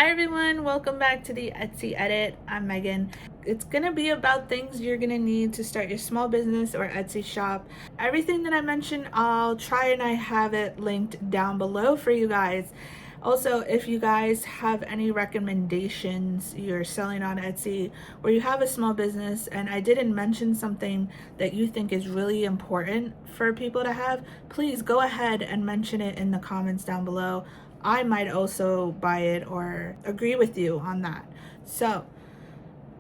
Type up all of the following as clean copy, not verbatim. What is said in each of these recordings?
Hi everyone, welcome back to the Etsy Edit. I'm Megan. It's gonna be about things you're gonna need to start your small business or Etsy shop. Everything that I mentioned, I'll try and I have it linked down below for you guys. Also, if you guys have any recommendations, you're selling on Etsy or you have a small business and I didn't mention something that you think is really important for people to have, please go ahead and mention it in the comments down below. I might also buy it or agree with you on that. So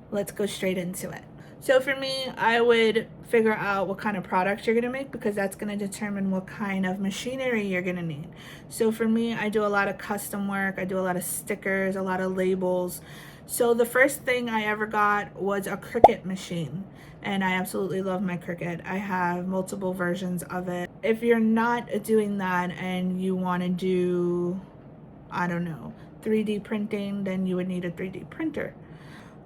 let's go straight into it. So for me, I would figure out what kind of products you're gonna make because that's gonna determine what kind of machinery you're gonna need. So for me, I do a lot of custom work. I do a lot of stickers, a lot of labels. So the first thing I ever got was a Cricut machine, and I absolutely love my Cricut. I have multiple versions of it. If you're not doing that and you wanna do, I don't know, 3D printing, then you would need a 3D printer.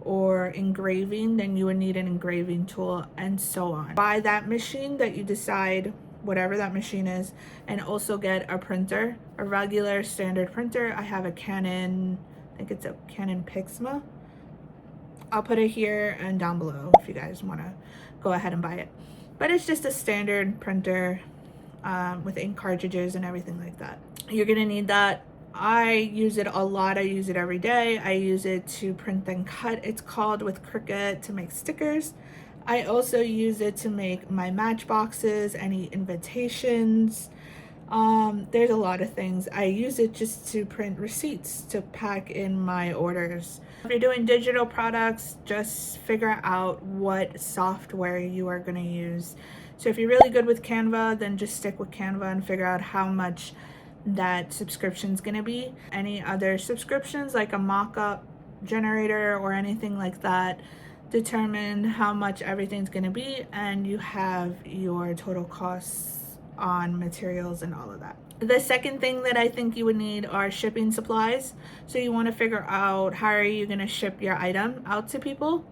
Or engraving, then you would need an engraving tool, and so on. Buy that machine that you decide, whatever that machine is, and also get a printer, a regular standard printer. I have a Canon, I think it's a Canon Pixma. I'll put it here and down below if you guys want to go ahead and buy it. But it's just a standard printer with ink cartridges and everything like that. You're gonna need that. I use it a lot. I use it every day. I use it to print and cut, it's called, with Cricut, to make stickers. I also use it to make my matchboxes, any invitations. There's a lot of things. I use it just to print receipts to pack in my orders. If you're doing digital products, just figure out what software you are going to use. So if you're really good with Canva, then just stick with Canva and figure out how much that subscription's going to be. Any other subscriptions like a mock-up generator or anything like that, determine how much everything's going to be, and you have your total costs on materials and all of that. The second thing that I think you would need are shipping supplies. So you want to figure out how are you going to ship your item out to people.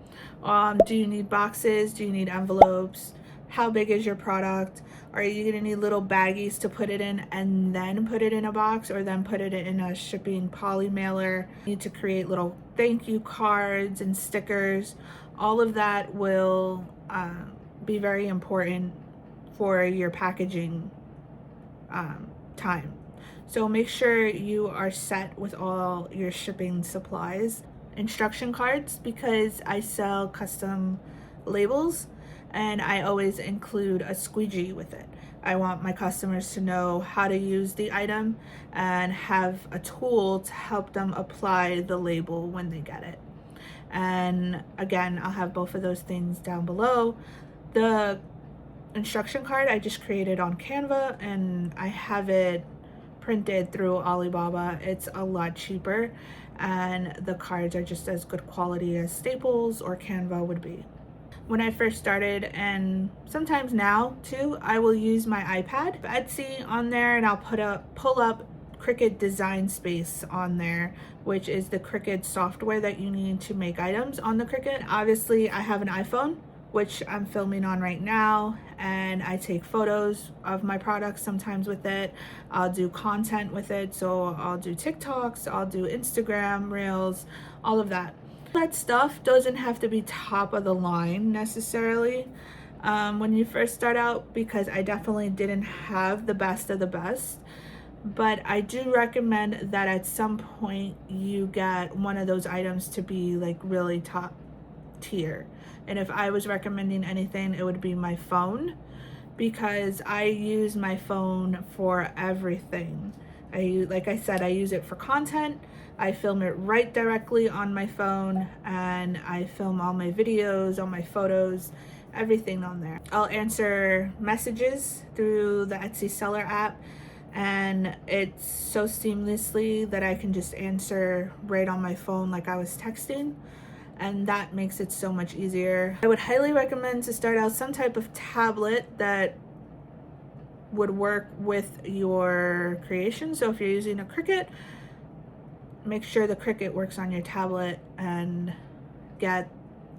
Do you need boxes? Do you need envelopes? How big is your product? Are you going to need little baggies to put it in and then put it in a box, or then put it in a shipping poly mailer? You need to create little thank you cards and stickers. All of that will be very important for your packaging time. So make sure you are set with all your shipping supplies. Instruction cards, because I sell custom labels and I always include a squeegee with it. I want my customers to know how to use the item and have a tool to help them apply the label when they get it. And again, I'll have both of those things down below. The instruction card I just created on Canva, and I have it printed through Alibaba. It's a lot cheaper, and the cards are just as good quality as Staples or Canva would be. When I first started, and sometimes now too, I will use my iPad, Etsy on there, and I'll pull up Cricut Design Space on there, which is the Cricut software that you need to make items on the Cricut. Obviously, I have an iPhone, which I'm filming on right now, and I take photos of my products sometimes with it. I'll do content with it, so I'll do TikToks, I'll do Instagram Reels, all of that. That stuff doesn't have to be top of the line necessarily when you first start out, because I definitely didn't have the best of the best. But I do recommend that at some point you get one of those items to be like really top tier. And if I was recommending anything, it would be my phone, because I use my phone for everything. Like I said, I use it for content. I film it right directly on my phone, and I film all my videos, all my photos, everything on there. I'll answer messages through the Etsy seller app, and it's so seamlessly that I can just answer right on my phone like I was texting, and that makes it so much easier. I would highly recommend to start out some type of tablet that would work with your creation. So if you're using a Cricut, make sure the Cricut works on your tablet and get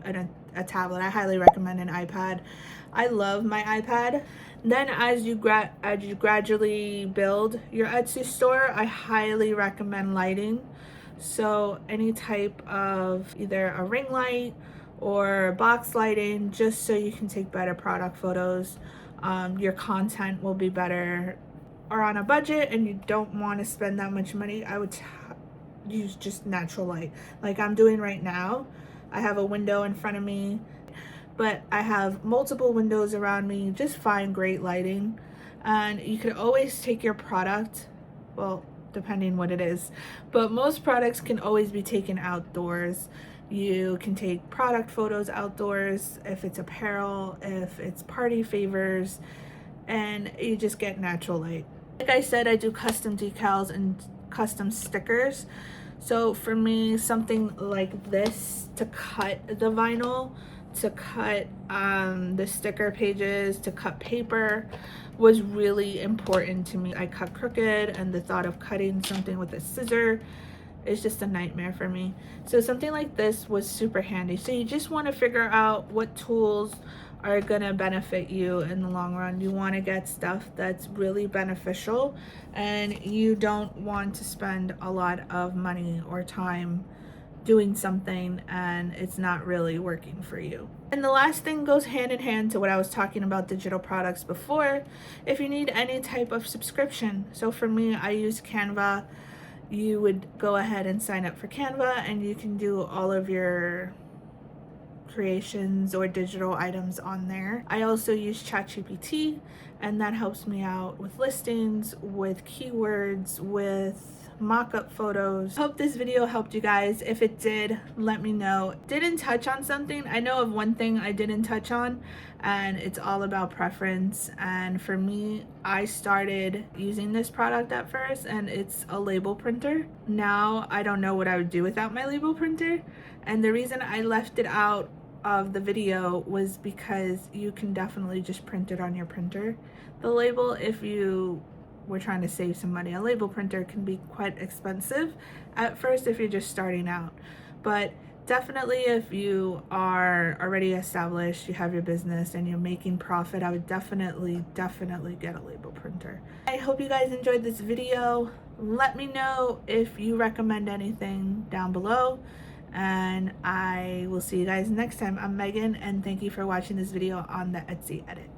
a tablet. I highly recommend an iPad. I love my iPad. Then as you gradually build your Etsy store, I highly recommend lighting. So any type of either a ring light or box lighting, just so you can take better product photos. Your content will be better, or on a budget and you don't want to spend that much money, I would use just natural light like I'm doing right now. I have a window in front of me, but I have multiple windows around me. Just find great lighting, and you could always take your product, well, depending what it is, but most products can always be taken outdoors. You can take product photos outdoors if it's apparel, if it's party favors, and you just get natural light. Like I said, I do custom decals and custom stickers. So for me, something like this to cut the vinyl, to cut the sticker pages, to cut paper was really important to me. I cut Cricut, and the thought of cutting something with a scissor is just a nightmare for me. So something like this was super handy. So you just want to figure out what tools are gonna benefit you in the long run. You want to get stuff that's really beneficial, and you don't want to spend a lot of money or time doing something and it's not really working for you. And the last thing goes hand in hand to what I was talking about digital products before. If you need any type of subscription, so for me, I use Canva. You would go ahead and sign up for Canva, and you can do all of your creations or digital items on there. I also use ChatGPT, and that helps me out with listings, with keywords, with mock-up photos. Hope this video helped you guys. If it did, let me know. Didn't touch on something, I know of one thing I didn't touch on, and it's all about preference. And for me, I started using this product at first, and it's a label printer. Now I don't know what I would do without my label printer, and the reason I left it out of the video was because you can definitely just print it on your printer. The label, if you were trying to save some money, a label printer can be quite expensive at first if you're just starting out, but definitely if you are already established, you have your business and you're making profit, I would definitely get a label printer. I hope you guys enjoyed this video. Let me know if you recommend anything down below, and I will see you guys next time. I'm Megan, and thank you for watching this video on the Etsy Edit.